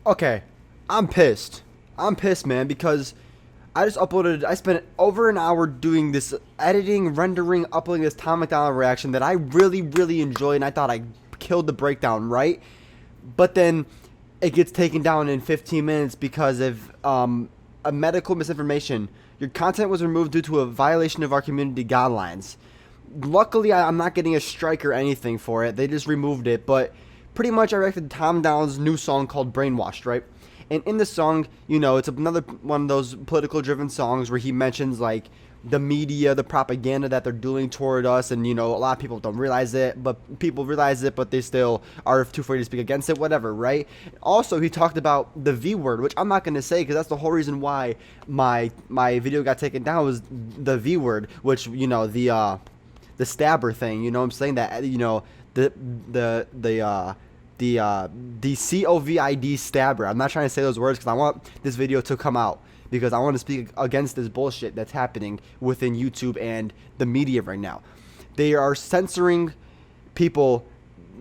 Okay, I'm pissed. I'm pissed, man, because I just uploaded. I spent over an hour doing this editing, rendering, uploading this Tom McDonald reaction that I really, really enjoyed, and I thought I killed the breakdown, right? But then it gets taken down in 15 minutes because of a medical misinformation. Your content was removed due to a violation of our community guidelines. Luckily, I'm not getting a strike or anything for it. They just removed it, but pretty much I reacted to Tom Downs' new song called Brainwashed, right? And in the song, it's another one of those political driven songs where he mentions like the media, the propaganda that they're doing toward us, and a lot of people don't realize it, but people realize it, but they still are too afraid to speak against it, whatever, right? Also, he talked about the V word, which I'm not going to say because that's the whole reason why my video got taken down was the V word, which the stabber thing, I'm saying that the the the the COVID stabber. I'm not trying to say those words because I want this video to come out because I want to speak against this bullshit that's happening within YouTube and the media right now. They are censoring people.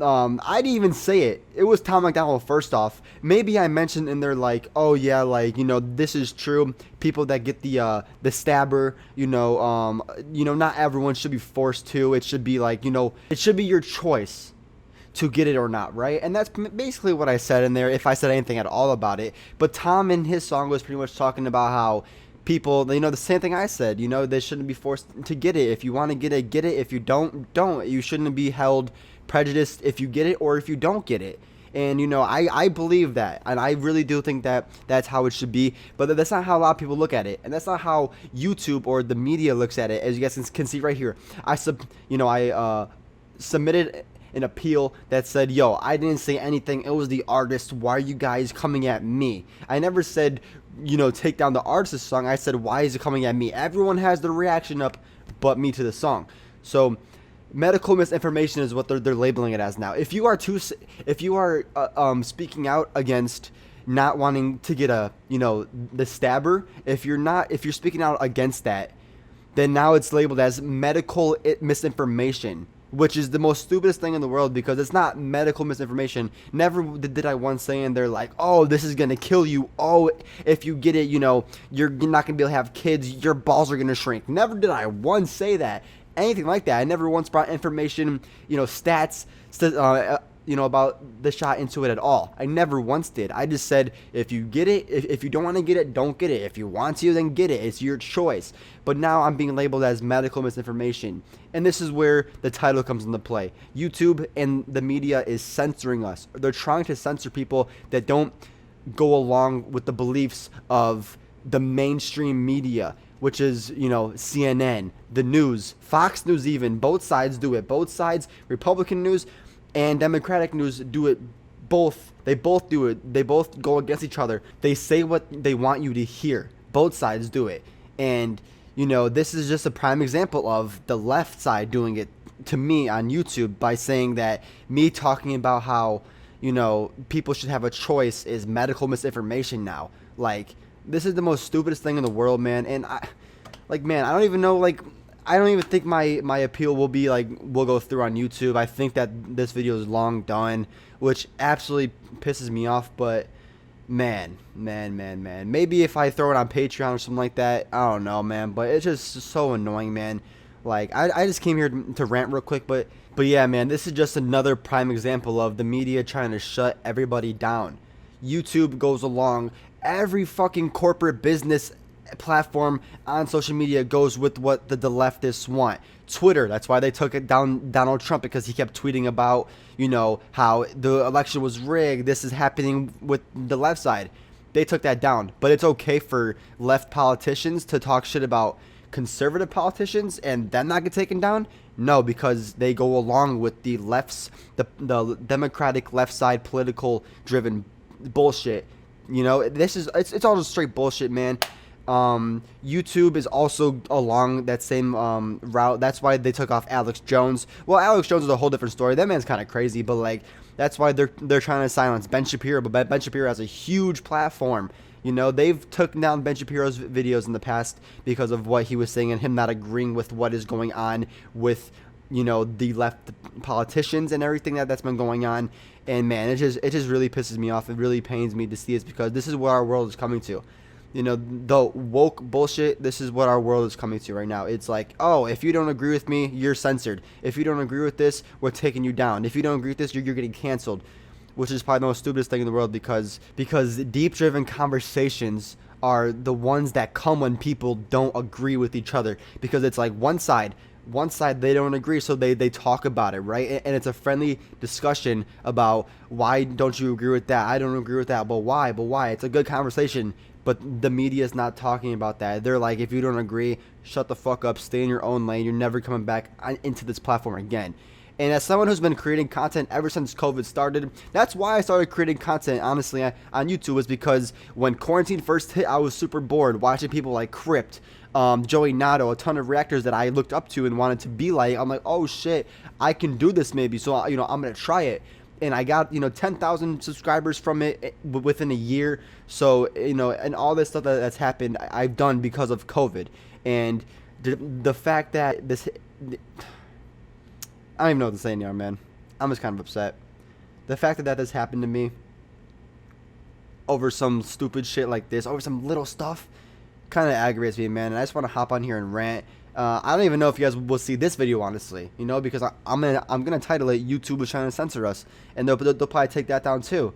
I didn't even say it. It was Tom McDonald first off. Maybe I mentioned in there like, oh yeah, like this is true. People that get the stabber, not everyone should be forced to. It should be like it should be your choice to get it or not, right? And that's basically what I said in there, if I said anything at all about it. But Tom in his song was pretty much talking about how people, the same thing I said, they shouldn't be forced to get it. If you want to get it, get it. If you don't. You shouldn't be held prejudiced if you get it or if you don't get it. And I believe that, and I really do think that that's how it should be. But that's not how a lot of people look at it, and that's not how YouTube or the media looks at it. As you guys can see right here, I submitted an appeal that said, yo, I didn't say anything. It was the artist. Why are you guys coming at me? I never said, take down the artist's song. I said, why is it coming at me? Everyone has their reaction up but me to the song. So medical misinformation is what they're labeling it as now. If you are speaking out against not wanting to get the stabber, if you're speaking out against that, then now it's labeled as medical misinformation, which is the most stupidest thing in the world because it's not medical misinformation. Never did I once say in there like, oh, this is gonna kill you. Oh, if you get it, you're not gonna be able to have kids. Your balls are gonna shrink. Never did I once say that. Anything like that. I never once brought information, stats, about the shot into it at all. I never once did. I just said, if you get it, if you don't want to get it, don't get it. If you want to, then get it. It's your choice. But now I'm being labeled as medical misinformation. And this is where the title comes into play. YouTube and the media is censoring us. They're trying to censor people that don't go along with the beliefs of the mainstream media, which is, CNN, the news, Fox News even. Both sides do it. Both sides, Republican news and Democratic news, do it both. They both do it. They both go against each other. They say what they want you to hear. Both sides do it. And, this is just a prime example of the left side doing it to me on YouTube by saying that me talking about how, people should have a choice is medical misinformation now. Like, this is the most stupidest thing in the world, man. And I don't even know, I don't even think my appeal will go through on YouTube. I think that this video is long done, which absolutely pisses me off. But man, maybe if I throw it on Patreon or something like that, I don't know, man. But it's just so annoying, man. I just came here to rant real quick, but yeah, man, this is just another prime example of the media trying to shut everybody down. YouTube goes along. Every fucking corporate business platform on social media goes with what the leftists want. Twitter, that's why they took it down Donald Trump, because he kept tweeting about, how the election was rigged. This is happening with the left side. They took that down. But it's okay for left politicians to talk shit about conservative politicians and them not get taken down? No, because they go along with the the Democratic left side political driven bullshit. It's all just straight bullshit, man. YouTube is also along that same route. That's why they took off Alex Jones. Well, Alex Jones is a whole different story. That man's kind of crazy, but that's why they're trying to silence Ben Shapiro. But Ben Shapiro has a huge platform. They've took down Ben Shapiro's videos in the past because of what he was saying and him not agreeing with what is going on with the left politicians and everything that's been going on. And man, it just really pisses me off. It really pains me to see this, because this is what our world is coming to. The woke bullshit, this is what our world is coming to right now. It's like, oh, if you don't agree with me, you're censored. If you don't agree with this, we're taking you down. If you don't agree with this, you're getting canceled. Which is probably the most stupidest thing in the world, because deep driven conversations are the ones that come when people don't agree with each other. Because it's like one side they don't agree, so they talk about it, right? And it's a friendly discussion about, why don't you agree with that? I don't agree with that. But why? It's a good conversation. But the media is not talking about that. They're like, if you don't agree, shut the fuck up, stay in your own lane. You're never coming back into this platform again. And as someone who's been creating content ever since COVID started, that's why I started creating content, honestly, on YouTube, was because when quarantine first hit, I was super bored watching people like Crypt, Joey Nato, a ton of reactors that I looked up to and wanted to be like. I'm like, oh shit, I can do this maybe, so I'm gonna try it. And I got 10,000 subscribers from it within a year. So and all this stuff that's happened, I've done because of COVID. And the fact that this, I don't even know what to say anymore, man. I'm just kind of upset. The fact that this happened to me over some stupid shit like this, over some little stuff, kind of aggravates me, man. And I just want to hop on here and rant. I don't even know if you guys will see this video, honestly, because I'm gonna title it "YouTube is trying to censor us," and they'll probably take that down too.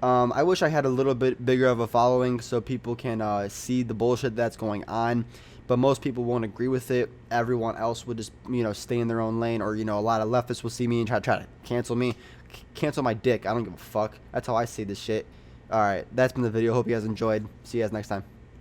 I wish I had a little bit bigger of a following so people can see the bullshit that's going on, but most people won't agree with it. Everyone else would just stay in their own lane, or a lot of leftists will see me and try to cancel me, cancel my dick. I don't give a fuck. That's how I see this shit. All right, that's been the video. Hope you guys enjoyed. See you guys next time.